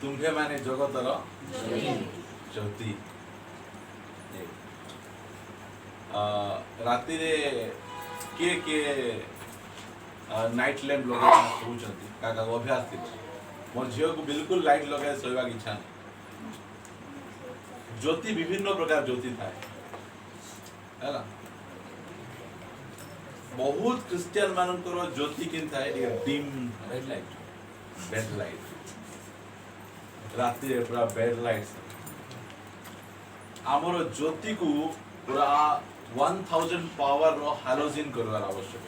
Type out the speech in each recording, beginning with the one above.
तुम्भे माने जगतर ज्योति। राति रे के नाइट लैंप लगे सोचती का अभ्यास थी। मोर झील को बिल्कुल लाइट लगे सोवा इच्छा नहीं। ज्योति विभिन्न प्रकार ज्योति थाए है। बहुत क्रिश्चियन मानकर ज्योति किन थाए dim red light bed light राति रे पूरा बेड लाइट आमर ज्योति को पूरा 1000 पावर रो हालोजिन करवार आवश्यक।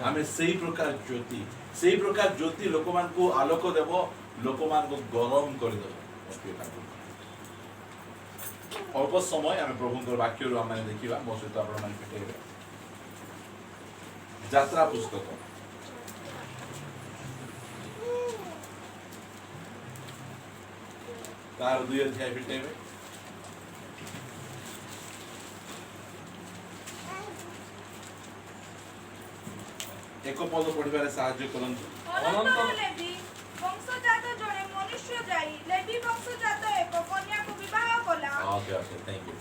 आमे सही प्रकार ज्योति लोक मान को आलोक देव लोक मान को गरम कर देव। अल्प समय आमे प्रभु वाक्य रो आमे देखिबा। मो सहित आपण मान भेटेबे यात्रा पुस्तक तार 2 अध्याय भेटेबे। एक पद पढ़िबारे साहाय्य करंतु। अनंतर लेवी वंशजात जणे मनुष्य जाई लेवी वंशजात एक कन्या को विवाह कला। Okay thank you.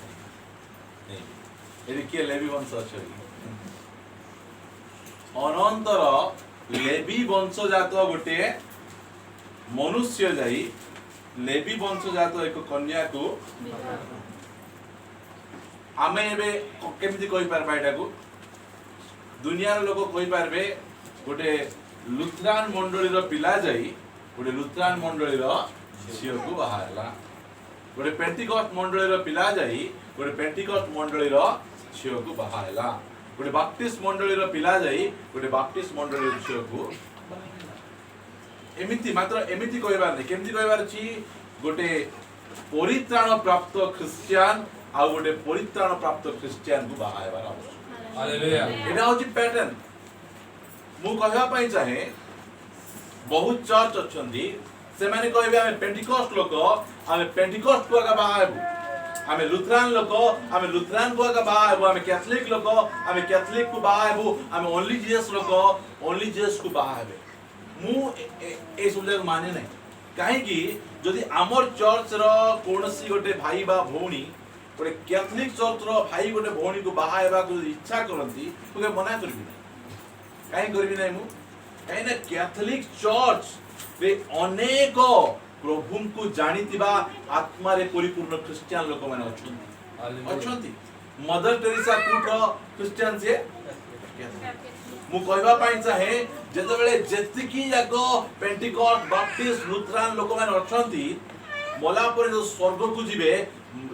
एरी के लेवी वंश अछि। अनंतर लेवी वंशजात गोटे मनुष्य जाई लेवी वंशजात एक कन्या को आमे एबे केमति कहि पारबा एटा को दुनिया लोक कहि पारबे गोटे लुथरान मंडली पिला जाई गोटे लुथरान मंडली झील को बाहरला। गोटे पेंटिकॉस्ट मंडली पिला जाई गोटे पेंटिकॉस्ट मंडली झील को बाहरला। गोटे बाप्टिस्ट मंडली पिला जाई गोटे बाप्टिस्ट मंडली झील को एमिति मात्र एमिति कहबार नहीं। केमति कहबार छी गोटे परित्राण प्राप्त क्रिश्चियन आ गोटे परित्राण प्राप्त क्रिश्चियन को बाहरबार आवश्यक। हालेलुया। एटा होची पैटर्न। मु कहबा पई चाहे बहुत चर्च अछंती से माने कहबे आमे पेंटिकॉस्ट लोक आमे पेंटिकॉस्ट को का बाहाबू आमे लुथरान लोक आमे लुथरान को का बाहाबू आमे कैथोलिक लोक आमे कैथोलिक को बाहाबू आमे ओनली जीसस लोक ओनली जीसस को बाहाबे। मु ए सुबले माने नै काहे कि जदि आमर चर्च रो कोनसी गोटे भाई बा भौणी गोटे कैथोलिक चर्च रो भाई गोटे भौणी को बाहा हेबा को इच्छा करंती ओके मना करबी नै। काहे करबी नै मु काहे ना कैथोलिक चर्च रे अनेक प्रभु को जानितिबा आत्मा रे परिपूर्ण क्रिश्चियन लोक माने अछंती। मदर टेरेसा कुटो क्रिश्चियन से मु कहबा पई चाहे जेते बेले जेतिकी जाको पेंटिकॉस्ट बाप्टिस्ट लुथरान लोक माने अछंती मोला पर जो स्वर्ग को जिवे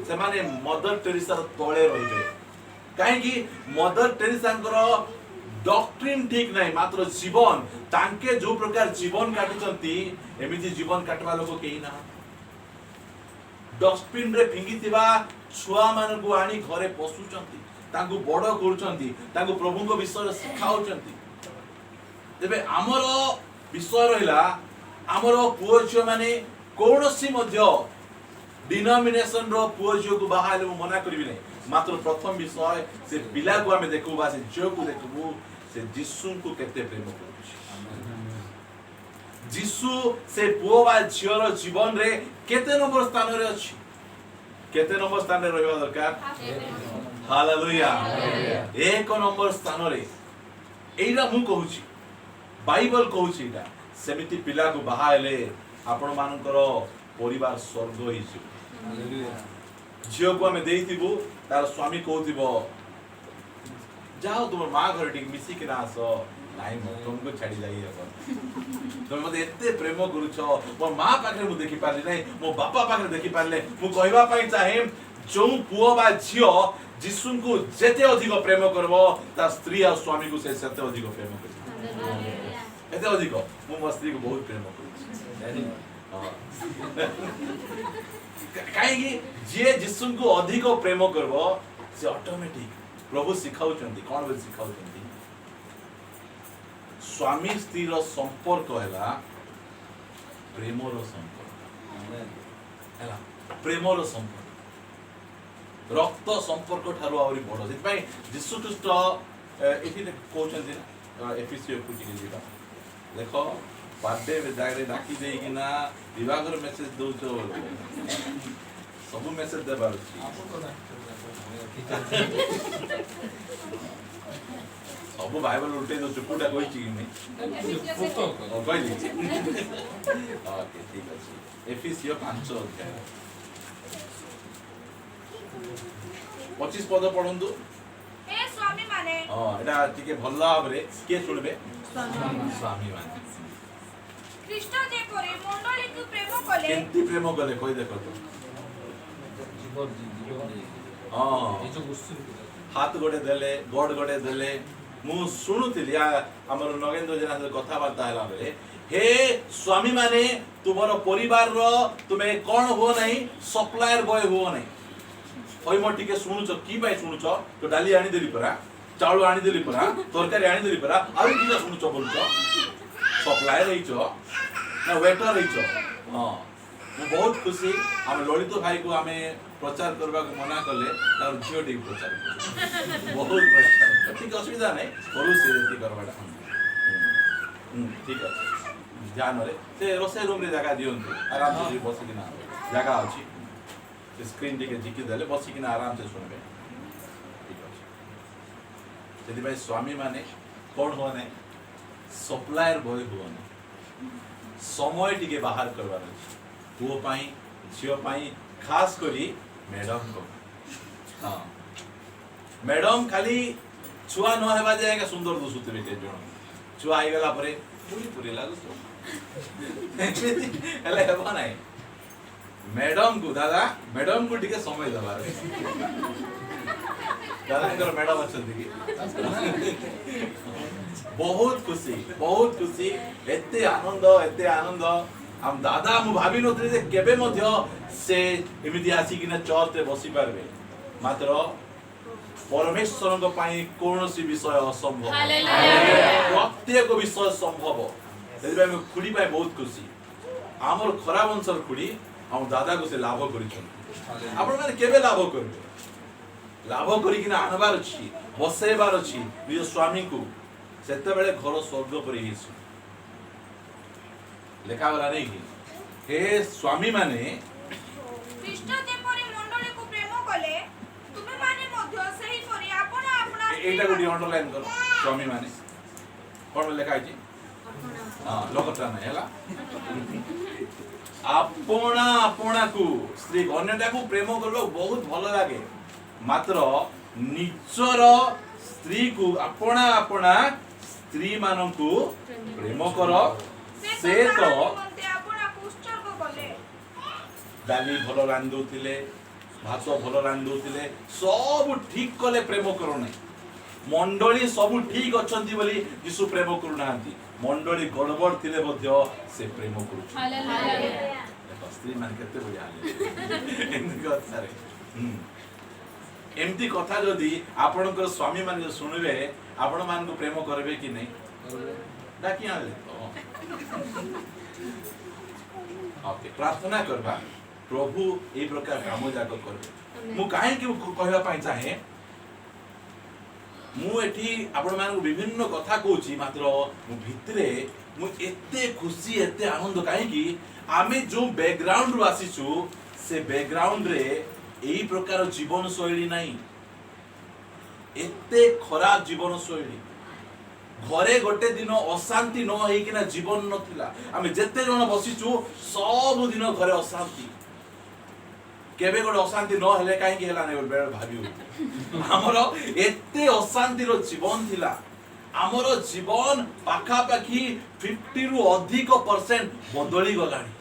से माने मदर टेरेसा तळे रहिबे। काहे कि मदर टेरेसा डॉक्ट्रिन ठीक नहीं मात्र जीवन तांके जो प्रकार जीवन काटुचंती एमिति जीवन काटवा लोक केही ना। डस्टबिन रे फिंगितिबा छुआ मान को आनी घरे पसुचंती तांको बड़ करूचंती तांको प्रभु को विषय सिखाउचंती। तेबे हमर विषय रहिला हमर पुओ झियो माने कोनोसी मध्य डिनोमिनेशन रो पुओ झियो को बाहाले मना करबी नै। मात्र प्रथम विषय से पिला को हमें देखू बा से झियो को देखू से जिसु को केते प्रेम करूची। जिसु से पुओ बा झियोर जीवन रे केते नंबर स्थान रे अछि केते नंबर स्थान रे रहबा दरकार। हालेलुया। एक नंबर स्थान रे एइरा मु कहूची बाइबल कहूची एटा सेमिति पिला को बाहाले आपण मानकर परिवार स्वर्ग होई छी। हालेलुया। झियो को हमें देइतिबो तार स्वामी कहउतिबो जाओ तुम मां घर टिक मिसी के नास नाइ म तुमको छाडी जाई अपन तुम मते एते प्रेम करूछ मो मां पाखरे मु देखि पारली नै मो बापा पाखरे देखि पारले मु कहबा पई चाहे जो पुओ बा झियो जिसु को जेते अधिक प्रेम करबो ता स्त्री आ स्वामी को से सेते अधिक प्रेम करबो। हालेलुया। एते अधिक मु मो स्त्री को बहुत प्रेम करूछ। काहेकि जे जिसु को अधिक प्रेम करबो से ऑटोमेटिक प्रभु सिखाउचंती कोन बे सिखाउचंती स्वामी स्त्री रो संपर्क हैला प्रेम रो संपर्क हैला प्रेम रो संपर्क रक्त संपर्क ठारो आउरी बडो सेति पई जिसु ख्रीष्ट एथि कहउचंती एफिसियो कुटी जेबा देखो बर्थडे जागे डाकी दे कि ना विवाहर मेसेज दउछ सब मेसेज देबार अछि सब बाइबल उल्टे दो चुकुटा कोई चीज नहीं कहली ओके ठीक अछि एफिसियो 5 अध्याय 25 पद पढंदु ए स्वामी माने हां एटा टिके भल्ला भाबरे के सुनबे स्वामी माने ख्रीष्ट जे परे मंडली को प्रेम कले केंती प्रेम कले कोई देखो तो हां हाथ गोटे देले गोड गोटे देले मु सुनुतिली हमर नगेंद्र जना से कथा बार्ता हला बेले हे स्वामी माने तुमरो परिवार रो तुमे कोन हो नहीं सप्लायर बॉय हो नहीं ओइ म टिके सुनुछ की भाई सुनुछ तो डाली आनी देली परा चावल आनी देली परा तरकारी आनी देली परा आउ की सुनुछ बोलछ सप्लायर रहिछ ना वेटर रहिछ हां मु बहुत खुशी हम ललित भाई को हमें प्रचार करबा को मना करले तार झियो टी प्रचार बहुत प्रचार ठीक असुविधा नहीं करू से ती करबाटा ठीक अछि ध्यान रे से रोसे रूम रे जगह दियंतु आराम से बसी कि ना जगह अछि से स्क्रीन टिके जिकी देले बसी कि ना आराम से सुनबे ठीक अछि जदि भाई स्वामी माने कोन हो नै सप्लायर बॉय हो नै समय टिके बाहर करबार अछि पुओ पाई झियो पाई खास करी मैडम को हां मैडम खाली छुआ न हेबा जाएगा सुंदर दुसुतबे के जण छुआ आइ गेला परे पूरी पूरी लागु हेले हेबा नाही मैडम को दादा मैडम को टिके समय दबार दादा कर मैडम अछंती की बहुत खुशी एते आनंद हम दादा मु भाबी नथि जे केबे मध्य से एमिति आसी किना चर्च रे बसी पारबे मात्र परमेश्वर को पाई कोनोसी विषय असंभव प्रत्येक विषय संभव एबे हम खुडी पाई बहुत खुशी हमर खराब अंसर खुडी हम दादा को से लाभ करिछन आपण माने केबे लाभ करबे लाभ करी किना आनबार अछि बसेबार अछि निज स्वामी को सेते बेले घर स्वर्ग परि हिसु लेखा वाला नहीं कि हे स्वामी माने ख्रीष्ट जे परे मंडली को प्रेम कले तुमे माने मध्य सही परे आपण आपना एटा गुडी अंडरलाइन कर स्वामी माने कोन लेखा अछि हां लोकटा नै हला आपणा को स्त्री अन्यटा को प्रेम करलो बहुत भलो लागे मात्र निजर स्त्री को आपणा स्त्री मानन को प्रेम करो से तो आपना पुस्तक कले डाली भलो रांधु थिले भात भलो रांधु थिले सब ठीक कले प्रेम करो नै मंडली सब ठीक अछंती बोली यीशु प्रेम करू नांती मंडली गड़बड़ थिले मध्य से प्रेम करू हालेलुया देखो स्त्री मान केते बढ़िया एंती कथा रे एंती कथा जदी आपनकर स्वामी मान सुनबे आपण मान को प्रेम करबे कि नै डाकी आले ओके प्रार्थना करबा प्रभु ए प्रकार काम जाक करबे मु काहे कि कहबा पाई चाहे मु एठी आपण मान को विभिन्न कथा कहूची मात्र मु भितरे मु एते खुशी एते आनंद काहे कि आमे जो बैकग्राउंड रु आसीछु से बैकग्राउंड रे एई प्रकार जीवन शैली नाही एते खराब जीवन शैली घरे गोटे दिन अशांति न होई कि ना जीवन नथिला आमे जत्ते जण बसिछु सब दिन घरे अशांति केबे गोटे अशांति न हेले काहे कि हेला नै बेर भाबिउ हमरो एते अशांति रो जीवन थिला हमरो जीवन पाखा पाखी 50 रु अधिक % बदली गलानी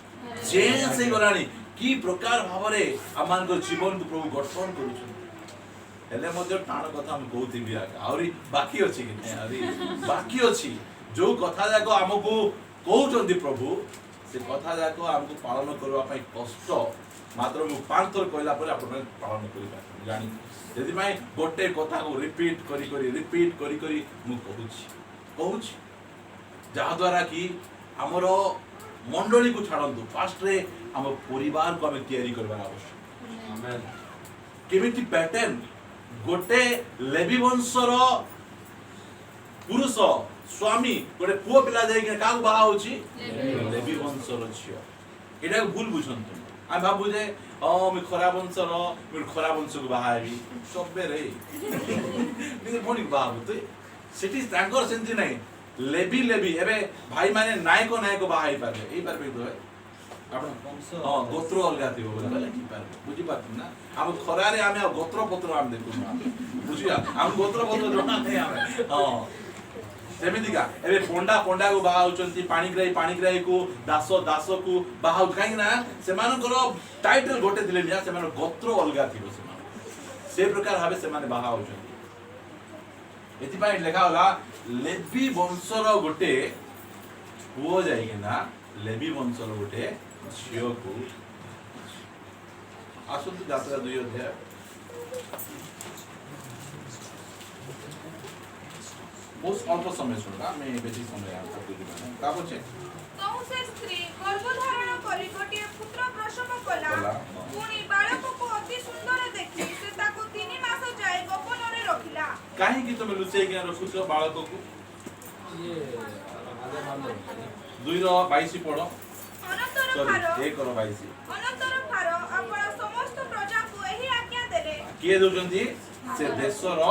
चेंज हे गलानी की प्रकार भाबरे अमान को जीवन को प्रभु गठन करूछु हेले मध्य टाण कथा हम कहूथि बिया आउरी बाकी अछि कि नै आउरी बाकी अछि जो कथा जाको हमकु कहउचंदी प्रभु से कथा जाको हमकु पालन करबा पई कष्ट मात्र मु 5 थर कहला पर आपण पालन करिबा जानि यदि भाई गोटे कथा को रिपीट करी मु कहूची जहा द्वारा कि हमरो मंडली को छाड़ंतु फास्ट रे हम परिवार को हम तैयारी करबा आवश्यक आमेन केमिति पैटर्न गोटे लेवी वंशर पुरुष स्वामी गोटे पुओ पिला जाइके काहू बाहा होची लेवी वंशर झियो एटा भूल बुझंतु आ भाबु जे मु खरा वंशर मु खरा वंश को बाहा हेबी सबे रे नि कोनी बाबू तो सेठी तांकर सेंति नाही लेवी लेवी एबे भाई माने नायको नायको बाहा हे पारे एई पार भी तो आपण हां गोत्र अलगा थिबो बोला की पार बुझी पात ना हम खरा रे आमे गोत्र पत्र आम देखु बुझिया हम गोत्र पत्र जणा नै आमे हां सेमिति का एबे पोंडा पोंडा को बाहा होचंती पानी ग्राही को दास दास को बाहा काई ना से मानकर टाइटल गोटे दिले निया से मान गोत्र अलगा थिबो से प्रकार भाबे से माने बाहा होचंती एति पाई लेखा होला लेवी वंशर गोटे पुओ जाई ना लेवी वंशर गोटे झियो को आसंतु यात्रा 2 अध्याय बहुत अल्प समय सुनला मैं बेसी समय आपको दूँ का बोचे तो से स्त्री गर्भधारण करी गोटे पुत्र प्रसव कला पुनी बालक को अति सुंदर देखि से ताको 3 मास जाय गोपन रे रखिला काहे कि तुम लुचै के रखुछो बालक को ये 2:22 पढो अनंतर फारो 1:22 अनंतर फारो आपण समस्त प्रजा को एही आज्ञा देले के दोजंती से देशर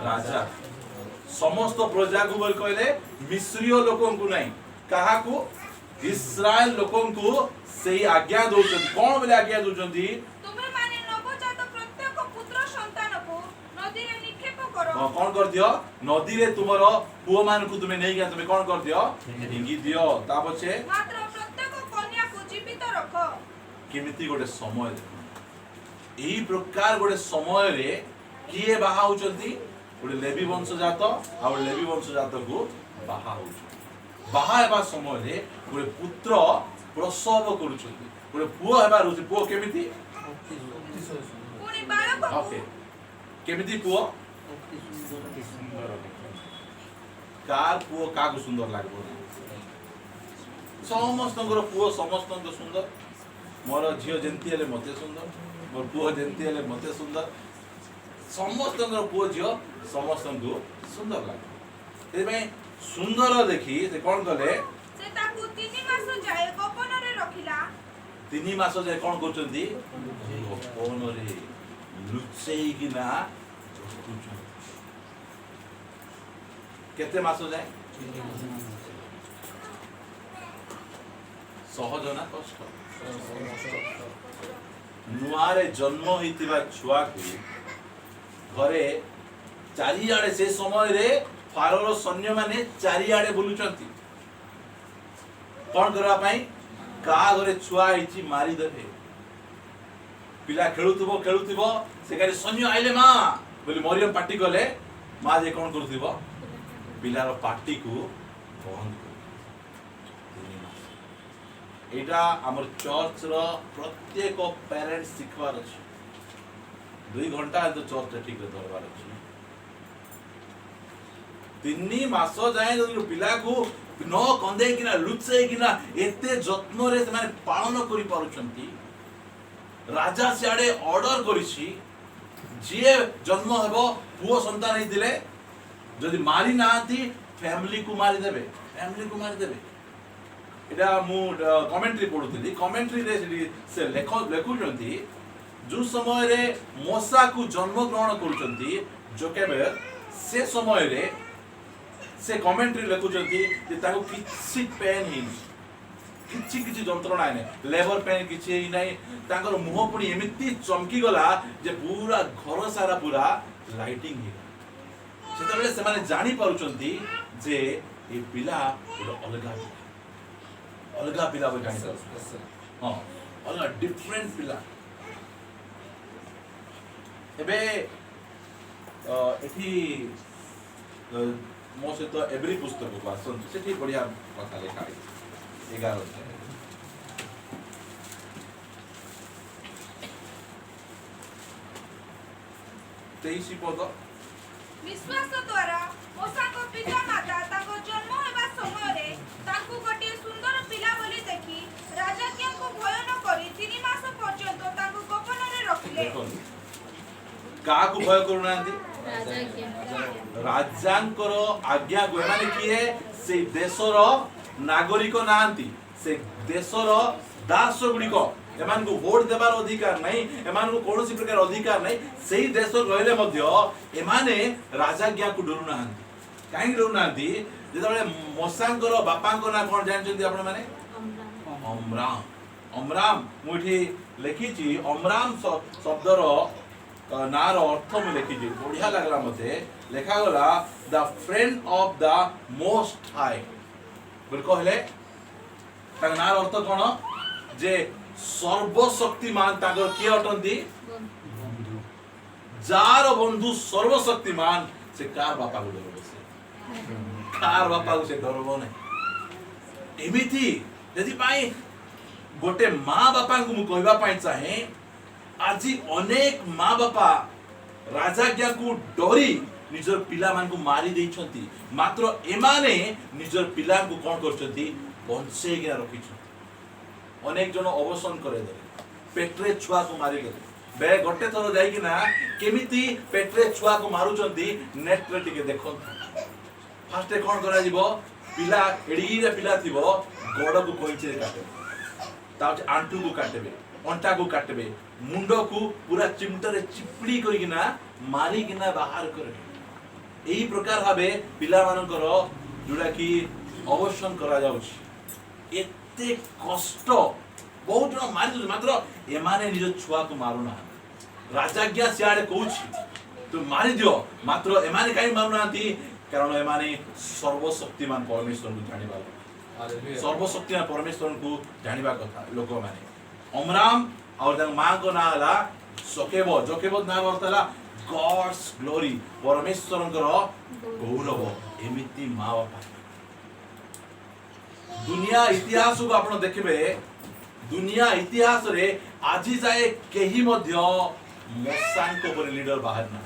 राजा समस्त प्रजा को बोल कहले मिस्रीय लोकों को नहीं कहा को इस्राएल लोकों को सही आज्ञा दोचन कौन बोले आज्ञा दोचंती तुम्हें माने नवजात प्रत्येक पुत्र संतान को नदी रे निक्षेप करो कौन कर दियो नदी रे तुमरो पुओ मान को तुमे नहीं गया तुमे कौन कर दियो हिंगी दियो ता पछे मात्र प्रत्येक कन्या को जीवित रखो केमिति गोटे समय देखो एही प्रकार गोटे समय रे किए बाहा होचंती गोटे लेवी वंशजात आ लेवी वंशजात को बाहा होचंती बाहा हेबा समय रे गोटे पुत्र प्रसव करूचंती गोटे पुओ हेबा रुचि पुओ केमिति पुनी बालक को ओके केमिति पुओ कार पुओ कागु सुंदर लागबो समस्तंकर पुओ समस्तंक सुंदर मोर झियो जेंती हेले मते सुंदर मोर पुओ जेंती हेले मते सुंदर समस्तंकर पुओ झियो समस्तंकु सुंदर लागे एबे सुंदर देखि से कोन कले से ताकू 3 मास जाय गोपन रे रखिला 3 मास जाय कोन करचंती गोपन रे लुचेई किना केते मास जाय सहज ना कष्ट नुआरे जन्म होइतिबा छुआ को घरे चारिआडे से समय रे फारोर सैन्य माने चारिआडे बुलुचंती कोन करबा पई का घरे छुआ आइची मारी देबे पिला खेलुतिबो से गारी सैन्य आइले मा बोली मरियम पार्टी गले मा जे कोन करथिबो पिलार पार्टी को बंद एटा हमर चर्च रो प्रत्येक पेरेंट्स सिखवार अछि 2 घंटा तो चर्च ठीक रे दरबार अछि 3 मास जाय जदि पिला को न कंदे किना लुचै किना एते जत्न रे माने पालन करि पारुचंती राजा सियाडे ऑर्डर करिछि जे जन्म हेबो पुओ संतान ही दिले जदि मारी नाती फैमिली को मारी देबे एटा मु कमेंट्री पढुथि कमेंट्री रे से लेखुचंती जो समय रे मोसा को जन्म ग्रहण करूचंती जोकेबेर से समय रे से कमेंट्री लेखुचंती जे ताको किछि पेन ही किछि जंत्रणा नै लेबर पेन किछि नै ताकर मुह पुनी एमिति चमकी गला जे पूरा घर सारा पूरा लाइटिंग ही सेतबेले से माने जानि पारुचंती जे ए पिला अलगा पिला बो जानि हां अलगा डिफरेंट पिला एबे एठी मो से तो एवरी पुस्तक को आसन सेठी बढ़िया कथा लेखा है 11 23 पद विश्वास द्वारा मोसा को पिता माता ताको जन्म हेबा समय रे ताको गोटे सुंदर पिला बोली देखि राजा के को भय न करी 3 मास पर्यंत ताको गोपन रे रखिले का को भय करू नांती राजांकर आज्ञा को एमाने किए से देशर नागरिक नांती से देशर दास गुड़िक एमान को वोट देवार अधिकार नहीं एमान को कौन सी प्रकार अधिकार नहीं सही देश रहले मध्य एमाने राजाज्ञा को डरू नांती काहे डरू नांती जेतबेले मोसांकर बापांको ना कोन जानचंती आपण माने अमराम अमराम मुठी लिखिची अमराम शब्दर नार अर्थ मु लिखिची बढ़िया लागला मते लेखा गला the friend of the most high बोल कहले तार नार अर्थ कोन जे सर्वशक्तिमान तागर के अटंती जार बंधु सर्वशक्तिमान से कार बापा को डरबो से कार बापा को से डरबो नै एमिति यदि पाई गोटे माँ बापा को मु कहबा पाई चाहे आज अनेक माँ बापा राजाज्ञा को डरी निजर पिला मान को मारी देइछंती मात्र एमाने निजर पिला को कोन करछंती बंचे गिरा रखिछंती अनेक जन अवसान करे दे पेट्रे छुआ को मारी गले बे गोटे थरो जाई कि ना केमिति पेट्रे छुआ को मारुचंती नेट रे टिके देखो फास्ट कोन करा जीवो पिला एडी रे पिला थिबो गोड़ को कोइचे रे काटे ताउ आंटू को काटेबे अंटा को काटेबे मुंडो को पूरा चिमटा रे चिपड़ी करी ना मारी किना बाहर करे एही प्रकार भाबे पिला मानकर जुडा की अवसान करा जाउछि एते कष्ट बहुत जन मारी मात्र एमाने निज छुआ को मारुना राजाज्ञा सियाड़े कहूछि तो मारी दियो मात्र एमाने काई मारुनांती कारण एमाने सर्वशक्तिमान परमेश्वर को जानिबा सर्वशक्तिमान परमेश्वर को जानिबा कथा लोक माने अमराम और जन मां को ना हला जोकेबो जोकेबो नाम अर्थ हला गॉड्स ग्लोरी परमेश्वरंकर गौरव एमिति मां बापा दुनिया इतिहास को आपण देखबे दुनिया इतिहास रे आजि जाए केही मध्य मोसांको पर लीडर बाहर ना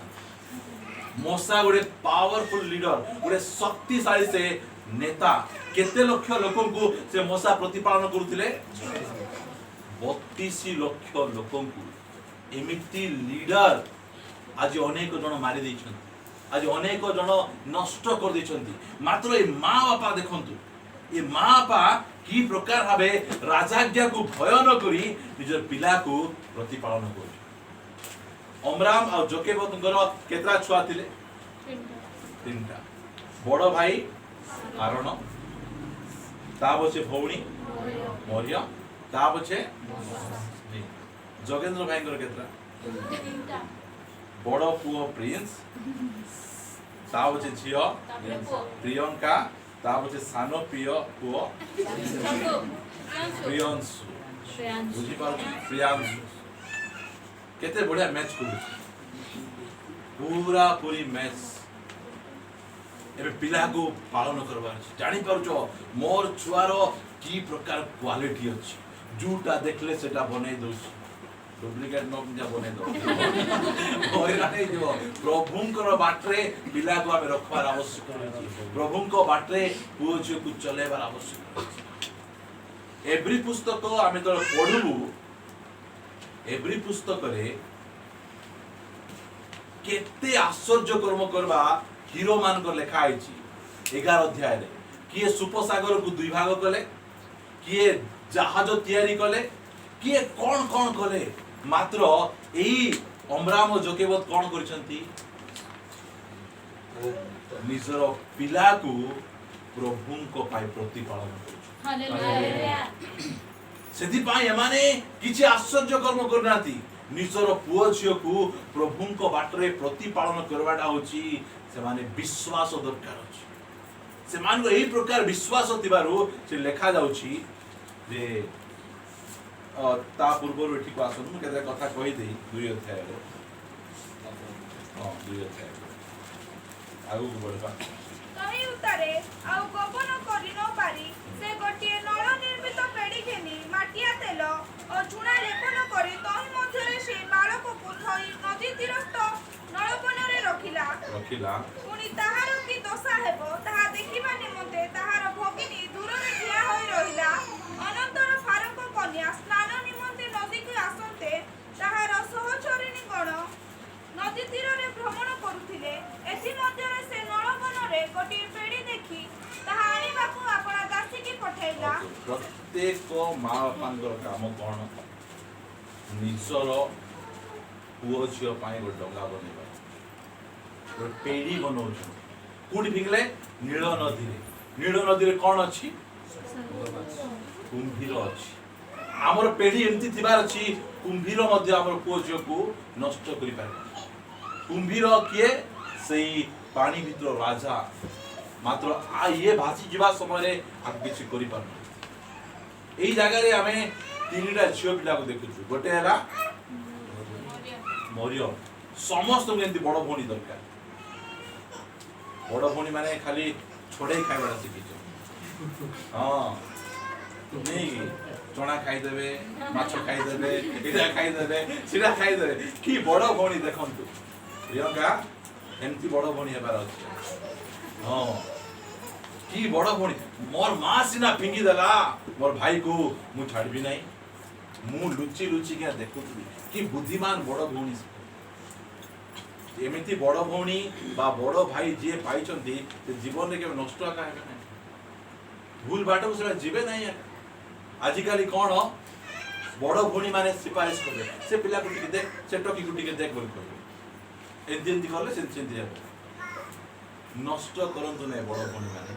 मोसा गुडे पावरफुल लीडर गुडे शक्तिशाली से नेता केते लक्ष लोकन को से मोसा प्रतिपालन करूथिले 32 लक्ष लोकन को एमिति लीडर आज अनेक जन मारी दैछन आज अनेक जन नष्ट कर दैछंती मात्र ए मां बापा देखंतु ये माँ बापा की प्रकार भावे राजाज्ञा को भय न करी निजर पिला को प्रतिपालन कर अमराम और जोकेबतंकर केतरा छुआ थिले तीनटा बड़ भाई आरोन ता बचे भौणी मरियम ता बचे जोगेंद्र भाईंकर केतरा बड़ पुओ प्रिंस ता बचे झियो प्रियंका ता बचे सानो प्रिय पुओ प्रियांशु बुझी पाउ प्रियांशु केते बढ़िया मैच करू पूरा पूरी मैच एबे पिला को पालन करबार जानि पारुछो मोर छुआरो की प्रकार क्वालिटी अछि जूटा देखले सेटा बनै दोछ डुप्लिकेट न जा बनै दो होइरा नै जो प्रभुंकर बाटरे पिला को हमें रखबार आवश्यक अछि प्रभुंको बाटरे पूज को चलेबार आवश्यक अछि एवरी पुस्तक हमें तो पढुबु एवरी पुस्तक रे केते आश्चर्य कर्म करबा हीरो मान को लेखा आइछि 11 अध्याय रे किए सुपसागर को दुई भाग कले किए जहाज तैयारी कले किए कोन कोन कले मात्र एई अमराम और जोकेबत कोन करछंती निजर पिला को प्रभु को पाई प्रतिपालन करछ हालेलुया सेति पाई एमाने किछि आश्चर्य कर्म करनाती निजर पुओ झियो को प्रभु को बाटरे प्रतिपालन करवाटा होची से माने विश्वास दरकार अछि से मान को एही प्रकार विश्वास तिबारु से लेखा जाउची जे ता पूर्व एठी को आसन मु केते कथा कहि देई 2 अध्याय रे हां 2 अध्याय आगु को बढ़बा कहि उतारे आ गोपन करि न पारी से गोटिए नळ निर्मित पेडी घेनी माटिया तेल और चूना लेपन करी तहि मध्य रे से बालक को थई नदी तीरस्थ नळपन रे रखिला पुनी ताहार की दशा हेबो ताहा देखिबा निमते ताहार भगिनी दूर रे ठिया होई रहिला अनंतर फारक कन्या स्नान निमते नदी के आसंते ताहार सहचरिणी गण नदी तीर रे भ्रमण करुथिले कहला प्रत्येक माँ बापा काम कौन निजर पुओ झील गोटे डंगा बनवा गोटे पेड़ी बनाऊ कौटी फिंगले नील नदी कौन अच्छी कुंभीर अच्छी आमर पेड़ी एमती थिबार अच्छी कुंभीर मध्य आमर पुओ झील को नष्ट करि पारे कुंभीर किए सही पानी भितर राजा मात्र ये भासी जीवा समय आगे किसी करि पारना एई जगह रे आमे तीनटा झियो पिला को देखुछु गोटे हला मरियम समस्त एमती बड़ भौणी दरकार बड़ भौणी माने खाली छोड़े खाइबा शिखिछ हां नहीं चना खाइदेवे माछ खाइदेवे इटा खाइदेवे सिरा खाइदेवे कि बड़ भौणी देखंतु प्रियंका एमती बड़ भौणी हेबार अछि हां कि बड़ भौणी मोर मां सिना फिंगी देला मोर भाई को मु छाड़बी नहीं मु लुचि लुचि के देखुथि कि बुद्धिमान बड़ भौणी एमिति बड़ भौणी बा बड़ भाई जे पाइछन्ती से जीवन रे के नष्ट का हेबे नहीं भूल बाटो से जीवे नहीं आजिकाली कौन बड़ भौणी माने सिफारिश करे से पिला को टिके देख से टकी को टिके देख बोल कहबे ए दिन करले से चिंती हेबे नष्ट करंतु नै बड़ भौणी माने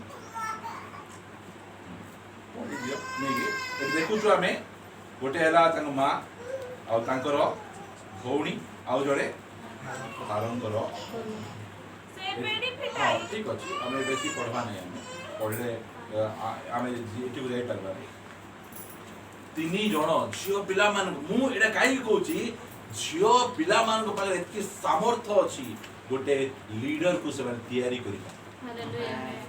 देखु छु आमे गोटे हला तांको मां आ तांकर भौणी आ जड़े तारंकर से पेड़ी फिटाई ठीक अछि हमें बेसी पढ़वा नै हमें पढ़ले आमे एटू जाई परबा तीनी जण झियो पिला मान मु एडा काई कहूची झियो पिला मान को पाले एतकी सामर्थ्य अछि गोटे लीडर को से तैयारी करी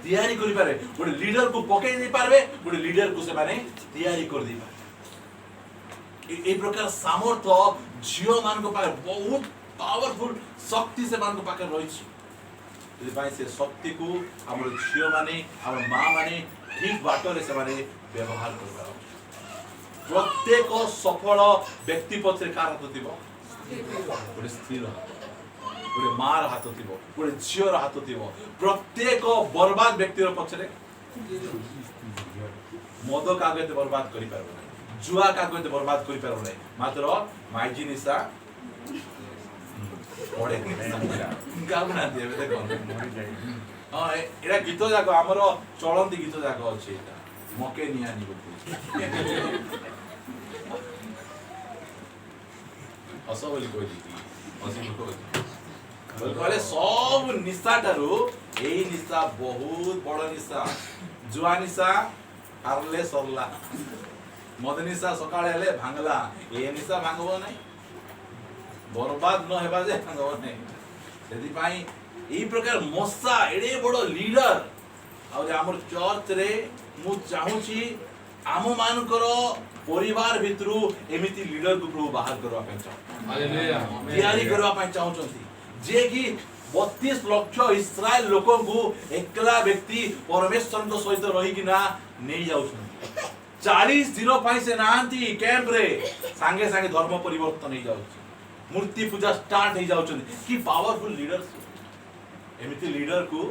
तैयारी करि पारे गोटे लीडर को पकई नै पारबे गोटे लीडर को से माने तैयारी कर दी पारे ए प्रकार सामर्थ्य झियो मान को पाले बहुत पावरफुल शक्ति से मान को पाके रही छी भाई से शक्ति को हमर झियो माने हमर मां माने ठीक बाटो रे से माने व्यवहार करबा प्रत्येक सफल व्यक्ति पछरे कार हाथ दिबो गोटे स्थिर गोटे मार हाथ थिबो गोटे झियर हाथ थिबो प्रत्येक बर्बाद व्यक्तिर पछरे मद कागज बर्बाद करि पारबो नै जुआ कागज बर्बाद करि पारबो नै मात्र माइजी निशा ओडे गाउना देबे देखो हां एरा गीत जाको हमरो चलंती गीत जाको अछि एटा मके नियानी बोलते असो बोली कोइ असी बोली कहले सब निशा टारू एई निशा बहुत बड़ निशा जुआ निशा हारले सरला मद निशा सकाळे हेले भांगला ए निशा भांगबो नै बर्बाद न हेबा जे भांगबो नै सेति पई एई प्रकार मस्सा एडे बड़ लीडर आ जे हमर चर्च रे मु चाहूची आम मानकर परिवार भितरु एमिति लीडर को प्रभु बाहर करवा पे चाहू हालेलुया तैयारी करवा पे चाहूचंती जे कि 32 लाख इस्राएल लोकों को एकला व्यक्ति परमेश्वर को सहित रही कि ना नहीं जाउछन 40 दिन पई से नांती कैंप रे संगे संगे धर्म परिवर्तन हो जाउछ मूर्ति पूजा स्टार्ट हो जाउछन कि पावरफुल लीडर्स एमिति लीडर को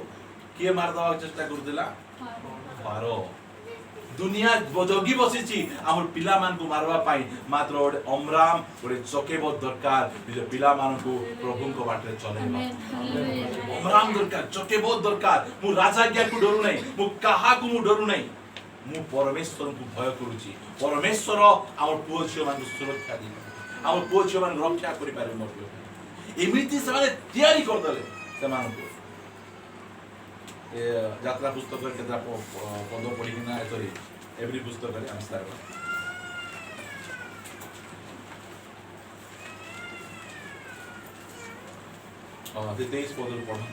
किए मार दवा चेष्टा कर देला पारो दुनिया जगी बसिची हमर पिला मान को मारवा पाई मात्र ओडे अमराम ओडे चकेबो दरकार निज पिला मान को प्रभु को बाटे चलेबा अमराम दरकार चकेबो दरकार मु राजा ज्ञा को डरु नै मु काहा को मु डरु नै मु परमेश्वर को भय करूची परमेश्वर हमर पुओ छियो मान को सुरक्षा दी हमर पुओ छियो मान रक्षा करि पारे मोर एमिति से माने तैयारी कर दले से मान को ए यात्रा पुस्तक केतना पद पढि किना सॉरी एवरी पुस्तक रे आंसर ते 23 पद पढु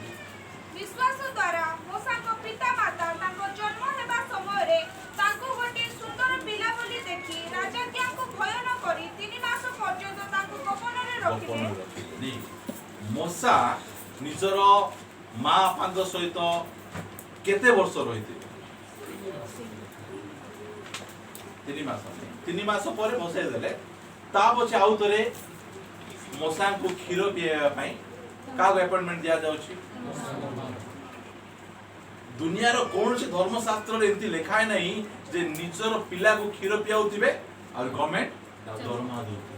विश्वास द्वारा मोसा को पिता माता ताको जन्म हेबा समय रे ताको गोटे सुंदर पिला बोली देखि राजा क्या को भय न करी 3 मास पर्यंत ताको गोपन रे रखिले मोसा निजर मां पांग सहित केते वर्ष रहिते 3 मास पर बसाई देले ता पछे आउ तरे मोसा को खीर पियाबा पई का अपॉइंटमेंट दिया जाउची दुनिया रो कौन से धर्मशास्त्र रे एंती लिखाय नहीं जे निजर पिला को खीर पियाउथिबे और गवर्नमेंट दरमा दउथिबे।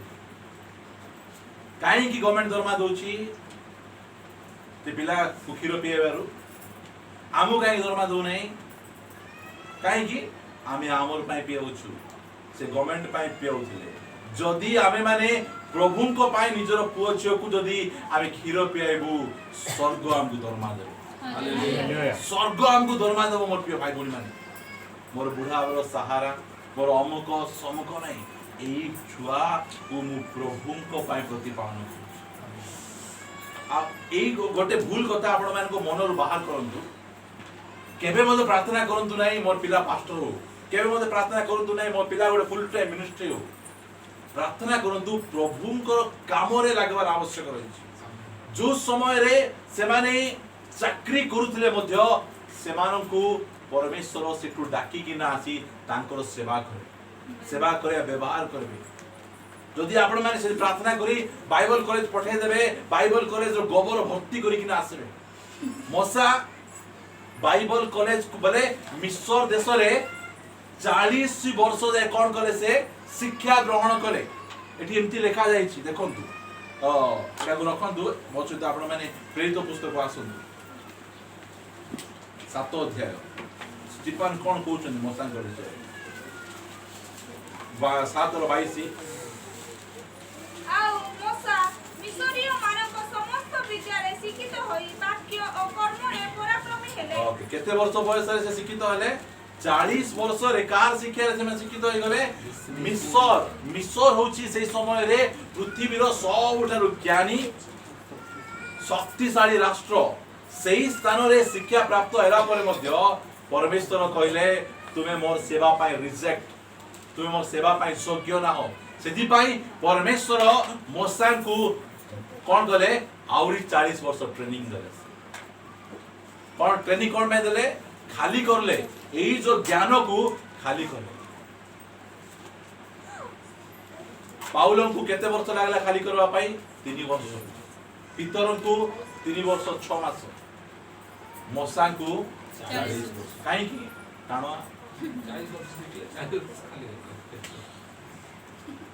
काहे की गवर्नमेंट दरमा दउची ते पिला को खीर पियाबारु आमु काहे दरमा दउ नहीं काहे की आमे आमर पाई पियाउछु से गवर्नमेंट पाई पियाउथिले। जदि आमे माने प्रभु को पाई निजर पुओ छियो को जदि आमे खीर पियाइबु स्वर्ग हमकु दरमा देबे। हालेलुया स्वर्ग हमकु दरमा देबो मोर प्रिय भाई भौणी माने। मोर बुढ़ा बड़ सहारा मोर अमुक समक नहीं एई छुआ को मु प्रभु को पाई प्रतिपालन आ एई गोटे भूल कथा आपण मान को मनर बाहर करंतु। केबे मते प्रार्थना करंतु नहीं मोर पिला पास्टर हो, केबे मते प्रार्थना करंतु नहीं मोर पिला गोटे फुल टाइम मिनिस्ट्री हो। प्रार्थना करंतु प्रभु को काम रे लागबार आवश्यक रही। जो समय रे से माने चाकरी करूथिले मध्य सेमानंकु परमेश्वर सेठु डाकी कि ना आसी तांकर सेवा करे व्यवहार करबे। जदि आपण माने से प्रार्थना करी बाइबल कॉलेज पठे देबे बाइबल कॉलेज रो गोबर भर्ती करी कि ना आसबे। मोसा बाइबल कॉलेज को बोले मिस्र देश रे 40 वर्ष जाय कोन करे से शिक्षा ग्रहण करे। एठी एमती लिखा जाय छि देखंतु एटा को रखंतु मो सहित आपण माने प्रेरित पुस्तक आसंतु 7 अध्याय स्टीफन कोन कहउछन मोसा करे से 7:22 आउ मोसा मिसरीय मानक समस्त विद्या रे शिक्षित होई वाक्य और कर्म रे पराक्रमी हेले। ओके केते वर्ष बयस रे से शिक्षित हले 40 वर्ष रे कार शिक्षा रे से शिक्षित होई गले मिस्र होची से समय रे पृथ्वी रो सबठारु ज्ञानी शक्तिशाली राष्ट्र। सेही स्थान रे शिक्षा प्राप्त हेला परे मध्य परमेश्वर कहले तुमे मोर सेवा पाई रिजेक्ट तुमे मोर सेवा पाई योग्य ना हो। सेति पाई परमेश्वर मोसा को कोन गले आउरी 40 वर्ष ट्रेनिंग देले। कोन ट्रेनिंग कोन में देले खाली करले एई जो ज्ञान को खाली करले। पाउलन को केते वर्ष लागला खाली करबा पाई 3 वर्ष। पितरन को 3 वर्ष 6 मास। मोसा को 40 वर्ष। काहे की कानो 40 वर्ष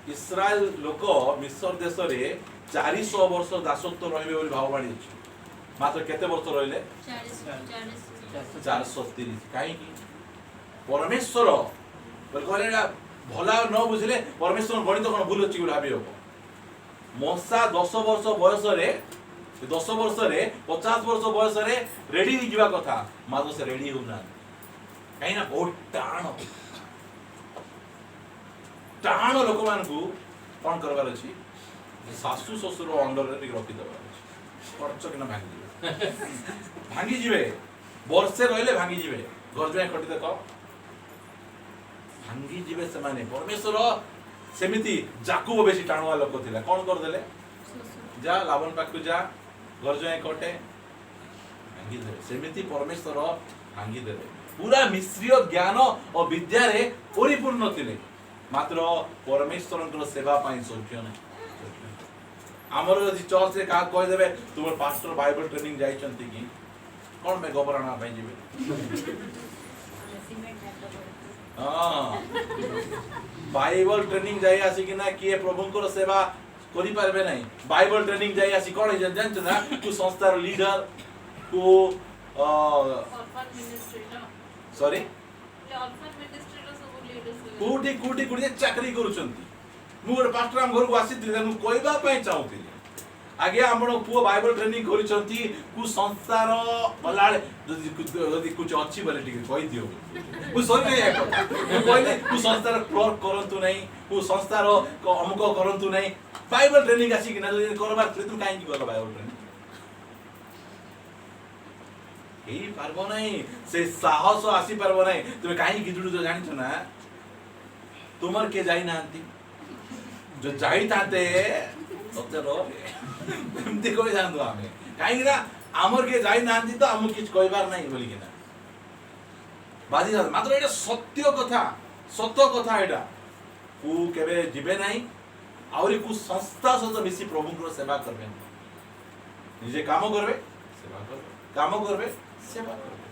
इस्राएल लोक मिस्र देश रे 400 वर्ष दासत्व रहिबे बोली भावबाणी अछि। मात्र केते वर्ष रहिले 430। काहे की परमेश्वर कहले भला न बुझले परमेश्वर गणित कोन भूल अछि बोली भाबियो। मोसा 10 वर्ष बयस रे 10 वर्ष रे 50 वर्ष बयस रे रेडी हिजवा कथा मात्र से रेडी होना काहे ना बहुत टाण लोक मान को कोन करबार अछि सासु ससुर अंडर रे रखि देबार अछि। खर्च किना भांगी जिवे वर्षे रहले भांगी जिवे घर जाय खटी देखो भांगी जिवे से माने परमेश्वर सेमिति जाकुब बेसी टाणुआ लोक थिला कोन कर देले जा लावन पाखु जा घर जाय खटे भांगी देले सेमिति परमेश्वर भांगी देले। पूरा मिश्रीय ज्ञान और विद्या रे परिपूर्ण थिले मात्र परमेश्वर सेवा पाई योग्य नहीं। आमर जदि चर्च रे का कह देबे तुम पास्टर बाइबल ट्रेनिंग जाई छंती कि कोन में गोबराना पाई जेबे। हां बाइबल ट्रेनिंग जाई आसी कि ना किए प्रभु को सेवा करि पारबे नहीं। बाइबल ट्रेनिंग जाई आसी कोन जानछ ना तू संस्थार लीडर को ऑर्फन मिनिस्ट्री ना सॉरी ऑर्फन मिनिस्ट्री रो सब लीडर्स कोटी चाकरी करूछंती। मु गोटे पास्टर हम घर को आसीथिले मु कहबा पई चाहूथिले आगे हमरो पुओ बाइबल ट्रेनिंग करिसंती कु संस्थार बलाळे जदि कुछ अछि बोले ठीक कहि दियो। मु सरी नै एको मु कहले कु संस्थार क्लर्क करंतु नै कु संस्थार अमुक करंतु नै बाइबल ट्रेनिंग आसी कि ना जदि करबार तुम काहे की कर बाइबल ट्रेनिंग एई पारबो नै से साहस आसी पारबो नै। तुमे काहे की जुडु जानिछ ना तुमर के जाई नांती जो जाई ताते सत्य रो एमती कोइ जान्दो आमे काहे ना आमर के जाई नांती तो आमु किछ कहबार नै बोली कि ना बाजी जा मात्र एटा सत्य कथा एटा कु केबे जिबे नै आउरी कु संस्था सहित मिसी प्रभु को सेवा करबे निजे काम करबे सेवा करबे काम करबे सेवा करबे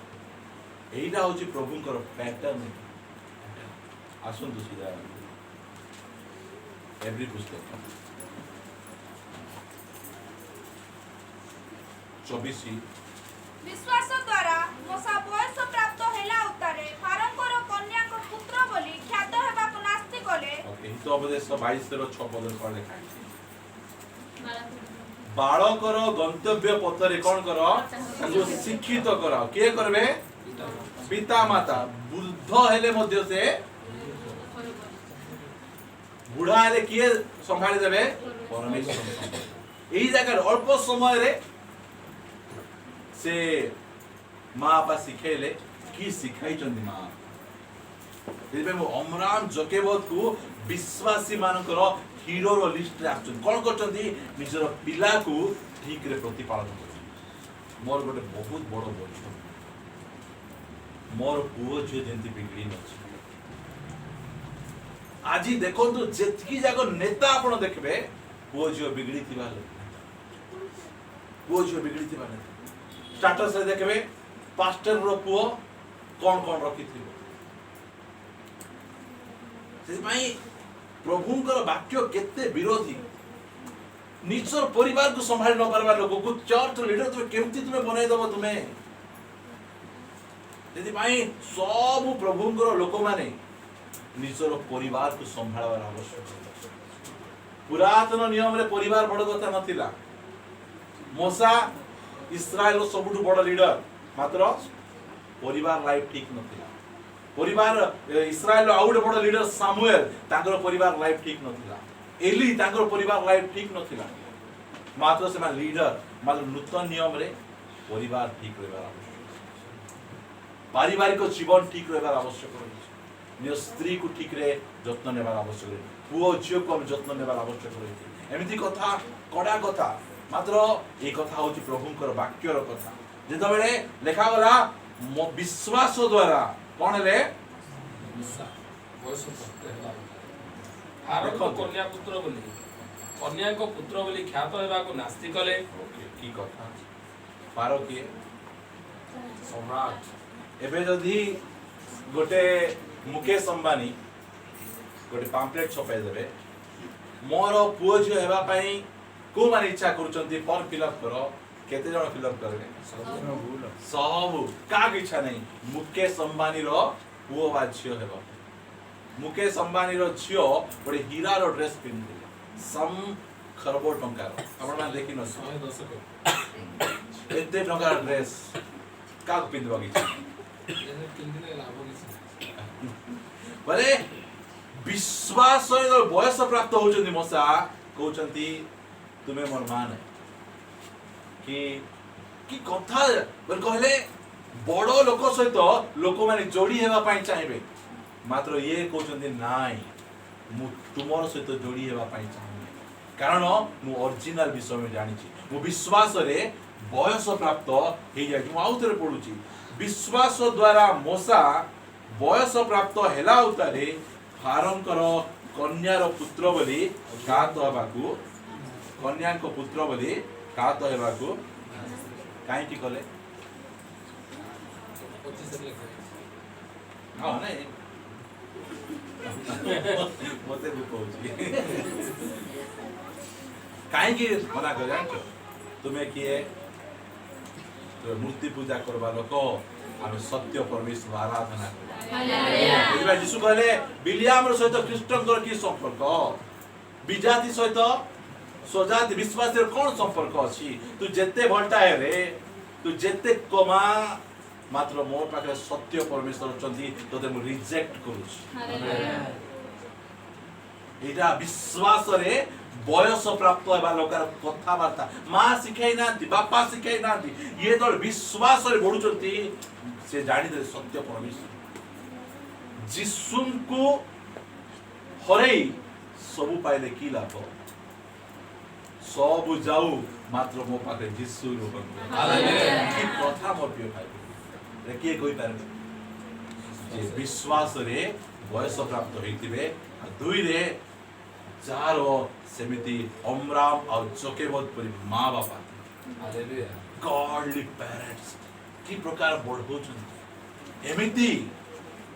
এইটা হচ্ছে প্রভুঙ্কর প্যাটার্ন। আসন্তু সিধা এভরি পুস্তক 24 विश्वास द्वारा मोसा बयस प्राप्त हेला उतारे फारंकर कन्या को पुत्र बोली ख्यात हेबाकु नास्ति कले। ओके हित उपदेश 22 ର 6 ପଦ ପରେ ଲେଖା ଅଛି। ବାଳକର ଗନ୍ତବ୍ୟ ପଥରେ କଣ କର? ତାକୁ ଶିକ୍ଷିତ କରାଅ। କିଏ କରିବେ? ପିତା ମାତା। ବୃଦ୍ଧ ହେଲେ ମଧ୍ୟ ସେ ବୁଢା ହେଲେ କିଏ ସମ୍ଭାଳି ଦେବେ? ପରମେଶ୍ୱର। ଏହି ଜାଗାରେ ଅଳ୍ପ ସମୟରେ ସେ ମା ବାପା ଶିଖେଇଲେ କି ଶିଖାଇଛନ୍ତି ମା। ସେଥିପାଇଁ ମୁଁ ଅମରାମ ଜକେବତକୁ ବିଶ୍ୱାସୀ ମାନଙ୍କର ହିରୋର ଲିଷ୍ଟରେ ଆସୁଛନ୍ତି। କଣ କରୁଛନ୍ତି? ନିଜର ପିଲାକୁ ଠିକରେ ପ୍ରତିପାଳନ କରୁଛନ୍ତି। ମୋର ଗୋଟେ ବହୁତ ବଡ ବୋଝ, ମୋର ପୁଅ ଝିଅ ଯେମିତି ବିଗିଡ଼ି ନଛି। ଆଜି ଦେଖନ୍ତୁ ଯେତିକି ଯାକ ନେତା ଆପଣ ଦେଖିବେ ପୁଅ ଝିଅ ବିଗିଡ଼ିଥିବା ଲୋକ, ପୁଅ ଝିଅ ବିଗିଡ଼ିଥିବା ନେତା। ଷ୍ଟାଟସରେ ଦେଖିବେ ପାଷ୍ଟରର ପୁଅ କଣ କଣ ରଖିଥିବ। ସେଥିପାଇଁ ପ୍ରଭୁଙ୍କର ବାକ୍ୟ କେତେ ବିରୋଧୀ। ନିଜର ପରିବାରକୁ ସମ୍ଭାଳି ନ ପାରିବା ଲୋକକୁ ଚର୍ଚ୍ଚ ଲିଡର ତୁମେ କେମିତି ତୁମେ ବନେଇଦବ ତୁମେ। ସେଥିପାଇଁ ସବୁ ପ୍ରଭୁଙ୍କର ଲୋକମାନେ ନିଜର ପରିବାରକୁ ସମ୍ଭାଳିବାର ଆବଶ୍ୟକ। ପୁରାତନ ନିୟମରେ ପରିବାର ବଡ କଥା ନଥିଲା। ମୋସା ଇସ୍ରାଏଲର ସବୁଠୁ ବଡ ଲିଡର, ମାତ୍ର ପରିବାର ଲାଇଫ ଠିକ ନଥିଲା। ପରିବାର ଇସ୍ରାଏଲର ଆଉ ଗୋଟେ ବଡ ଲିଡର ସାମୁଏଲ, ତାଙ୍କର ପରିବାର ଲାଇଫ ଠିକ ନଥିଲା। ଏଲି ତାଙ୍କର ପରିବାର ଲାଇଫ ଠିକ ନଥିଲା। ମାତ୍ର ସେମାନେ ଲିଡର, ମାତ୍ର ନୂତନ ନିୟମରେ ପରିବାର ଠିକ ରହିବାର ଆବଶ୍ୟକ। ପାରିବାରିକ ଜୀବନ ଠିକ ରହିବାର ଆବଶ୍ୟକ ରହିଛି। ନିଜ ସ୍ତ୍ରୀକୁ ଠିକରେ ଯତ୍ନ ନେବାର ଆବଶ୍ୟକ ରହିଛି। ପୁଅ ଝିଅକୁ ଆମେ ଯତ୍ନ ନେବାର ଆବଶ୍ୟକ ରହିଛି। ଏମିତି କଥା କଡା କଥା, ମାତ୍ର এই କଥା ହଉଛି ପ୍ରଭୁଙ୍କର ବାକ୍ୟର କଥା। ଯେତେବେଳେ ଲେଖାଗଲା ବିଶ୍ୱାସ ଦ୍ୱାରା କଣ ହେଲେ? କନ୍ୟାଙ୍କ ପୁତ୍ର ବୋଲି ଖ୍ୟାତ ହେବାକୁ ନାସ୍ତି କଲେ। କି କଥା? ପାର କିଏ? ସମ୍ରାଟ। ଏବେ ଯଦି ଗୋଟେ ମୁକେଶ ଅମ୍ବାନୀ ଗୋଟେ ପାମ୍ପଲେଟ ଛପାଇ ଦେବେ, ମୋର ପୁଅ ଝିଅ ହେବା ପାଇଁ କୋଉମାନେ ଇଚ୍ଛା କରୁଛନ୍ତି ଫର୍ମ ଫିଲ୍ଅପ୍ କର, କେତେ ଜଣ ଫିଲ୍ଅପ୍ କରିବେ? ସବୁ। କାହାକୁ ଇଚ୍ଛା ନାହିଁ ମୁକେଶ ଅମ୍ବାନୀର ପୁଅ ବା ଝିଅ ହେବା। ମୁକେଶ ଅମ୍ବାନୀର ଝିଅ ଗୋଟେ ହୀରାର ଡ୍ରେସ୍ ପିନ୍ଧିଥିଲେ, ସମ୍ ଖରବ ଟଙ୍କାର। ଆପଣମାନେ ଦେଖିନ ଏତେ ଟଙ୍କାର ଡ୍ରେସ୍ କାହାକୁ ପିନ୍ଧିବାକୁ ଇଚ୍ଛା? ବୋଲେ ବିଶ୍ୱାସ ବୟସ ପ୍ରାପ୍ତ ହଉଛନ୍ତି ମୋସା କହୁଛନ୍ତି ତୁମେ ମୋର ମା ନାହିଁ। କି କଥା କହିଲେ ବଡ ଲୋକ ସହିତ ଲୋକମାନେ ଯୋଡି ହେବା ପାଇଁ ଚାହିଁବେ, ମାତ୍ର ଇଏ କହୁଛନ୍ତି ନାଇଁ, ମୁଁ ତୁମର ସହିତ ଯୋଡି ହେବା ପାଇଁ ଚାହୁଁନି, କାରଣ ମୁଁ ଅରିଜିନାଲ ବିଷୟ ଜାଣିଛି। ମୁଁ ବିଶ୍ୱାସରେ ବୟସ ପ୍ରାପ୍ତ ହେଇଯାଇଛି। ମୁଁ ଆଉ ଥରେ ପଢୁଛି। ବିଶ୍ୱାସ ଦ୍ୱାରା ମୋସା ବୟସ ପ୍ରାପ୍ତ ହେଲା ଉତ୍ତାରେ ଫାରୋଙ୍କର କନ୍ୟାର ପୁତ୍ର ବୋଲି ଖ୍ୟାତ ହେବାକୁ, କନ୍ୟାଙ୍କ ପୁତ୍ର ବୋଲି ଖ୍ୟାତ ହେବାକୁ କାହିଁକି କଲେ? ହଁ ନାଇଁ ମତେ ବି କହୁଛି କାହିଁକି ମନା କରେ ଜାଣିଛ? ତୁମେ କିଏ? ମୂର୍ତ୍ତି ପୂଜା କରିବା ଲୋକ, ଆମେ ସତ୍ୟ ପରମେଶ୍ୱର ଆରାଧନା କରିବା। ଯୀଶୁ କହିଲେ ବିଲିଆମର ସହିତ ଖ୍ରୀଷ୍ଟଙ୍କର କି ସମ୍ପର୍କ? ବିଜାତି ସହିତ ସ୍ୱଜାତି ବିଶ୍ୱାସର କଣ ସମ୍ପର୍କ ଅଛି? ତୁ ଯେତେ ଭଲଟା ହେରେ, ତୁ ଯେତେ କମା, ମାତ୍ର ମୋ ପାଖରେ ସତ୍ୟ ପରମେଶ୍ୱର ଅଛନ୍ତି, ତୋତେ ମୁଁ ରିଜେକ୍ଟ କରୁଛି। ଏଇଟା ବିଶ୍ୱାସରେ ବୟସ ପ୍ରାପ୍ତ ହେବା ଲୋକର କଥାବାର୍ତ୍ତା। ମା ଶିଖାଇ ନାହାନ୍ତି, ବାପା ଶିଖାଇ ନାହାନ୍ତି। ଇଏ ଯେତେବେଳେ ବିଶ୍ୱାସରେ ବଢୁଛନ୍ତି, ସେ ଜାଣିଦେଲେ ସତ୍ୟ ପରମେଶ୍ୱର। ଯୀଶୁଙ୍କୁ ହରେଇ ସବୁ ପାଇଲେ କି ଲାଭ? ସବୁ ଯାଉ, ମାତ୍ର ମୋ ପାଖରେ ଯୀଶୁ ରୁହନ୍ତୁ। କି କଥା ମୋ ପ୍ରିୟ ଭାଇ, କିଏ କହିପାରିବେ? ଯେ ବିଶ୍ୱାସରେ ବୟସ ପ୍ରାପ୍ତ ହେଇଥିବେ, ଦୁଇରେ ଯାହାର ସେମିତି ଅମ୍ରାମ ଆଉ ଜୋକେବତ ପରି ମା ବାପା, ଗଡଲି ପ୍ୟାରେଣ୍ଟସ୍ କି ପ୍ରକାର ବଢଉଛନ୍ତି। एमिति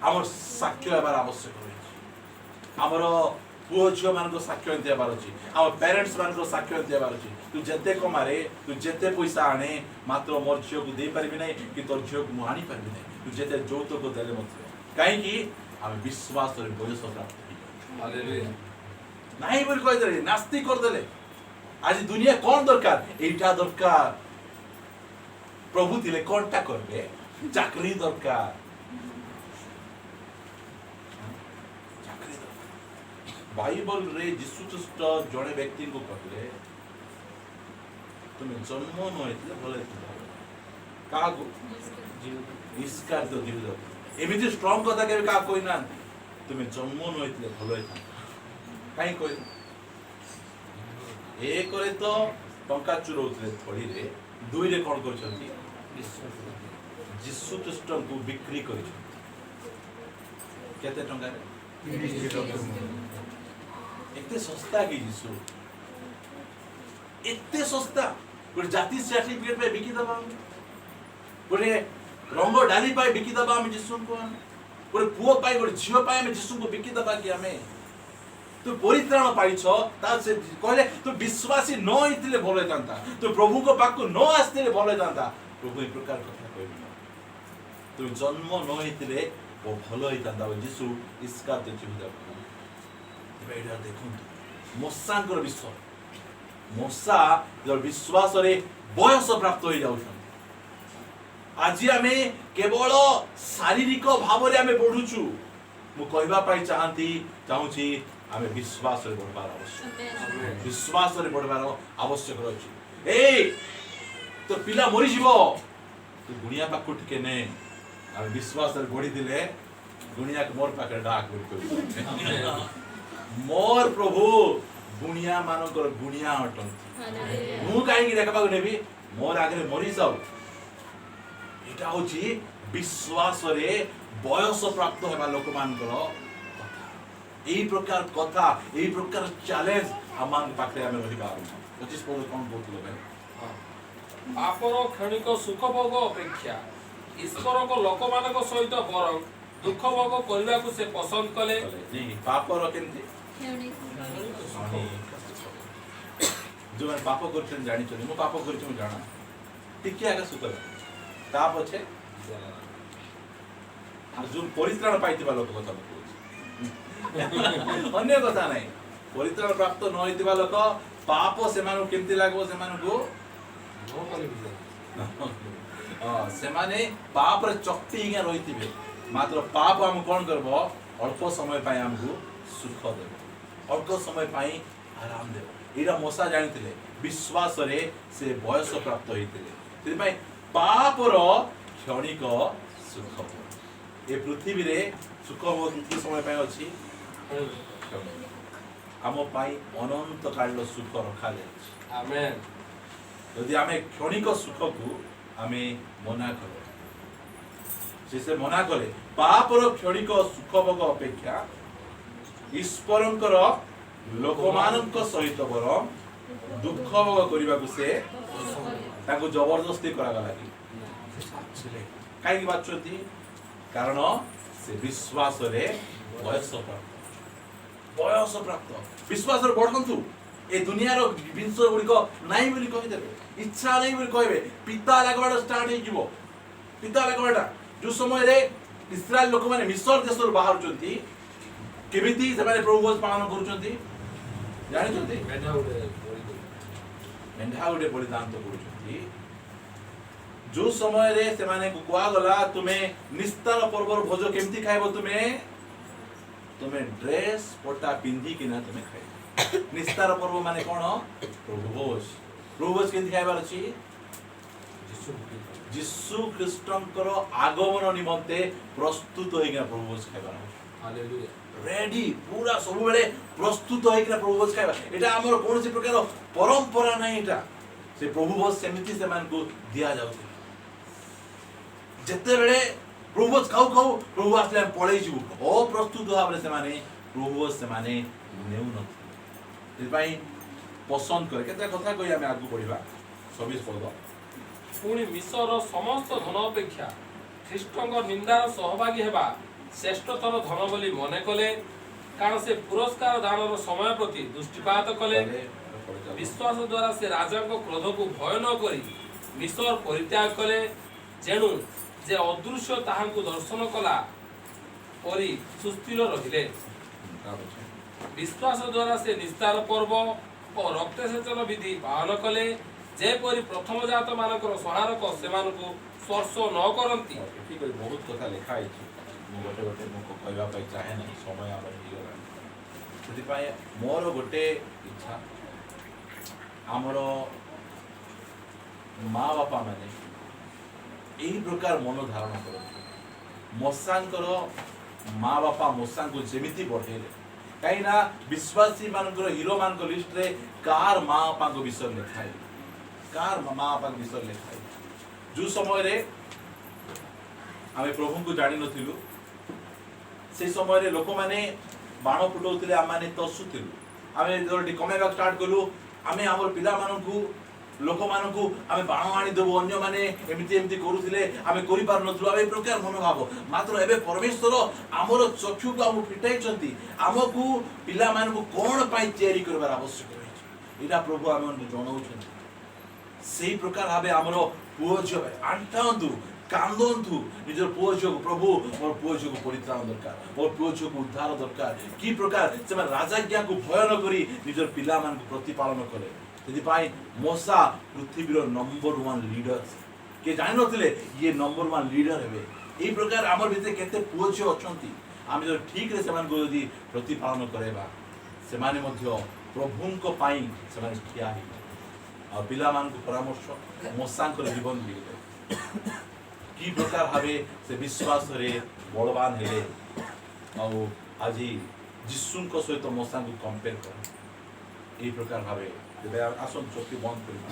आमर साक्ष्य हेबार आवश्यक रही आमर पुओ झियो मान साक्ष्य एमती हेबार अछि आम पेरेंट्स मान साक्ष्य एमती हेबार अछि तू जेते कमारे तू जेते पैसा आने मात्र मोर झियो को दे पारबी नै कि तोर झियो को आनी पारबी नै तू जेते जौतक देले मत काहे कि आम विश्वास रे बयस प्राप्त होई हालेलुया नाही बोल कहि देले नास्ती कर देले आज दुनिया कोन दरकार एटा दरकार प्रभु थिले कोनटा करबे चाकरी दरकार बाइबल रे यीशु ख्रीष्ट जड़े व्यक्ति को कहले तुम जन्म नइतले भले का को इसकार तो जीव एमिति स्ट्रांग कथा के का कोई ना तुम जन्म नइतले भले काई कोई ए करे तो टंका चुरौतले थोड़ी रे दुई रे कोन करछंती यीशु ख्रीष्ट को बिक्री करछंती केते टंका रे एते सस्ता कि यीशु एते सस्ता गोटे जाति सर्टिफिकेट पे बिकी दबा गोटे रंग डाली पाए बिकी दबा हम यीशु को गोटे पुओ पाए गोटे झियो पाए हम यीशु को बिकी दबा कि हमें तू परित्राण पाइछ ता से कहले तू विश्वासी न होइतिले भले जानता तू प्रभु को पाक न आस्तिले भले जानता प्रभु एक प्रकार कथा कहबी तू जन्म न होइतिले वो भलो होइतांदा यीशु इसका तो जीव एटा देखो मशांकर विश्वास मशा जो विश्वास रे बयस प्राप्त हो जाउछन आज आमे केवल शारीरिक भाव रे आमे बढ़ुछु मु कहबा पाई चाहूची आमे विश्वास रे बढ़बार आवश्यक विश्वास रे बढ़बार आवश्यक अछि ए तो पिला मरि जीवो तो गुनिया पाकु टिके ने आमे विश्वास रे बढ़ी दिले दुनिया के मोर पाके डाक बोल मोर प्रभु गुनिया मानकर गुनिया अटंती मु काई देखबा नेबी मोर आगे मरि जाऊ एटा होची विश्वास रे बयस प्राप्त हेबा लोक मानकर कथा एई प्रकार कथा एई प्रकार चैलेंज आमान पाखे आमे रहिबा 25 पद कोन बोलतो भाई पापर क्षणिक सुख भोग अपेक्षा ईश्वर को लोक मानक सहित बरं दुख भोग करबा को से पसंद कले जी पापर केनती जो मैं पाप करछन जानि छन मु पाप करछु जाना टिके आगे सुख ता पछे जो परित्राण पाइतिबा लोक कथा अन्य कथा नहीं परित्राण प्राप्त न होइतिबा लोक पाप से मानु केमति लागबो से मानु को से माने पाप रे चक्ति हिया रहितिबे मात्र पाप हम कोन करबो अल्प समय पाए हमको सुख देबो अल्प समय पाए आराम देबो एरा मोसा जानितिले विश्वास रे से बयस प्राप्त होइतिले से भाई पाप रो क्षणिक सुख ए पृथ्वी रे सुख हो किति समय पाए अछि हम पाई अनंत काल सुख रखा जाय आमेन यदि आमे क्षणिक सुख को आमे मना करो से मना करे पाप रो क्षणिक सुख भोग अपेक्षा ईश्वरंकर लोकमानक सहित बर दुख भोग करबा को से ताको जबरदस्ती करा गला कि काई बाचती कारण से विश्वास रे बयस प्राप्त विश्वास रे बढ़ंतु ए दुनिया रो विंश गुडी नाही बोली कहि देबे इच्छा नाही बोली कहबे पिता लागबाडा स्टार्ट हे जीवो पिता लागबाडा जो समय रे इस्राएल लोक माने मिस्र देश रो बाहर चंती केमिति से माने प्रभु पालन करूचंती जानि चंती मेंढा उडे बलिदान तो करूचंती जो समय रे से माने को कुआ गला तुमे निस्तार पर्वर भोज केमिति खाइबो तुमे ड्रेस पोटा पिंदी किना तुमे खाइ निस्तार पर्व माने कोन प्रभु भोज केमिति खाइबार अछि यीशु ख्रीष्टंकर आगमन निमंते प्रस्तुत होइगा प्रभु भोज खाइबार हालेलुया रेडी पूरा सब बेले प्रस्तुत होइगा प्रभु भोज खाइबा एटा हमर कोनसी प्रकार परंपरा नै एटा से प्रभु भोज सेमिति से मान को दिया जाउछि जते बेले प्रभु भोज खाउ खाउ प्रभु आसले पळै जिवु ओ प्रस्तुत भाबरे से माने प्रभु भोज से माने नेउ न दिबाई पसंद करे केते कथा कहि आमे आगु बढ़िबा 26 पद पुणी मिश्र समस्त धन अपेक्षा ଖ୍ରୀଷ୍ଟଙ୍କ ନିନ୍ଦାର ସହଭାଗୀ ହେବା ଶ୍ରେଷ୍ଠତର ଧନ ବୋଲି ମନେ କଲେ, କାରଣ ସେ ପୁରସ୍କାର ଦାନର ସମୟ ପ୍ରତି ଦୃଷ୍ଟିପାତ କଲେ। ବିଶ୍ୱାସ ଦ୍ୱାରା ସେ ରାଜାଙ୍କ କ୍ରୋଧକୁ ଭୟ ନ କରି ମିଶର ପରିତ୍ୟାଗ କଲେ, ଯେଣୁ ଯେ ଅଦୃଶ୍ୟ ତାହାଙ୍କୁ ଦର୍ଶନ କଲା ପରି ସୁସ୍ଥିର ରହିଲେ। ବିଶ୍ୱାସ ଦ୍ୱାରା ସେ ନିସ୍ତାର ପର୍ବ ଓ ରକ୍ତସେଚନ ବିଧି ପାଳନ କଲେ, ଯେପରି ପ୍ରଥମଜାତ ମାନଙ୍କର ସଂହାରକ ସେମାନଙ୍କୁ ସ୍ପର୍ଶ ନ କରନ୍ତି। ଠିକ ଅଛି, ବହୁତ କଥା ଲେଖା ହେଇଛି। ମୁଁ ଗୋଟେ ଗୋଟେ ମୁଁ କହିବା ପାଇଁ ଚାହେଁ ନାହିଁ, ସମୟ ଆମର ହେଇଗଲାଣି। ସେଥିପାଇଁ ମୋର ଗୋଟେ ଇଚ୍ଛା, ଆମର ମା ବାପା ମାନେ ଏହି ପ୍ରକାର ମନ ଧାରଣ କରନ୍ତି। ମଶାଙ୍କର ମା ବାପା ମଶାଙ୍କୁ ଯେମିତି ବଢ଼େଇଲେ, କାହିଁକିନା ବିଶ୍ୱାସୀ ମାନଙ୍କର ହିରୋ ମାନଙ୍କ ଲିଷ୍ଟରେ କାହାର ମା ବାପାଙ୍କ ବିଷୟରେ ଲେଖା ହେଇଛି, କାହାର ମା ବାପାଙ୍କ ବିଷୟରେ ଲେଖା ହେଇଛି। ଯେଉଁ ସମୟରେ ଆମେ ପ୍ରଭୁଙ୍କୁ ଜାଣିନଥିଲୁ, ସେ ସମୟରେ ଲୋକମାନେ ବାଣ ଫୁଟାଉଥିଲେ, ଆମମାନେ ତସୁଥିଲୁ। ଆମେ ଯେତେବେଳେ କମେଇବା ଷ୍ଟାର୍ଟ କଲୁ, ଆମେ ଆମର ପିଲାମାନଙ୍କୁ ଲୋକମାନଙ୍କୁ ଆମେ ବାଣ ଆଣିଦେବୁ, ଅନ୍ୟମାନେ ଏମିତି ଏମିତି କରୁଥିଲେ, ଆମେ କରିପାରୁନଥିଲୁ। ଆମେ ଏ ପ୍ରକାର ମନୋଭାବ। ମାତ୍ର ଏବେ ପରମେଶ୍ୱର ଆମର ଚକ୍ଷୁକୁ ଆମକୁ ଫିଟାଇଛନ୍ତି, ଆମକୁ ପିଲାମାନଙ୍କୁ କ'ଣ ପାଇଁ ତିଆରି କରିବାର ଆବଶ୍ୟକ ରହିଛି, ଏଇଟା ପ୍ରଭୁ ଆମେ ଜଣାଉଛନ୍ତି। ସେଇ ପ୍ରକାର ଭାବେ ଆମର ପୁଅ ଝିଅ ଆଣ୍ଠାନ୍ତୁ, କାନ୍ଦନ୍ତୁ ନିଜର ପୁଅ ଝିଅକୁ, ପ୍ରଭୁ ମୋର ପୁଅ ଝିଅକୁ ପରିତ୍ରାଣ ଦରକାର, ମୋର ପୁଅ ଝିଅକୁ ଉଦ୍ଧାର ଦରକାର। କି ପ୍ରକାର ସେମାନେ ରାଜାଜ୍ଞାକୁ ଭୟ ନ କରି ନିଜର ପିଲାମାନଙ୍କୁ ପ୍ରତିପାଳନ କଲେ। ସେଥିପାଇଁ ମଶା ପୃଥିବୀର ନମ୍ବର 1 ଲିଡର। କିଏ ଜାଣିନଥିଲେ ଇଏ ନମ୍ବର 1 ଲିଡର ହେବେ। এই ପ୍ରକାର ଆମର ଭିତରେ କେତେ ପୁଅ ଝିଅ ଅଛନ୍ତି, ଆମେ ଯଦି ଠିକରେ ସେମାନଙ୍କୁ ଯଦି ପ୍ରତିପାଳନ କରାଇବା, ସେମାନେ ମଧ୍ୟ ପ୍ରଭୁଙ୍କ ପାଇଁ ସେମାନେ ଠିଆ ହେଇଯିବେ। ଆଉ ପିଲାମାନଙ୍କୁ ପରାମର୍ଶ, ମଶାଙ୍କର ଜୀବନ ଦେଇଦେବେ। କି ପ୍ରକାର ଭାବେ ସେ ବିଶ୍ୱାସରେ ବଳବାନ ହେଲେ, ଆଉ ଆଜି ଯୀଶୁଙ୍କ ସହିତ ମଶାଙ୍କୁ କମ୍ପେୟାର କରେ। এই ପ୍ରକାର ଭାବେ ତେବେ ଆସନ୍ତୁ ଚକ୍ଷୁ ବନ୍ଦ କରିବା।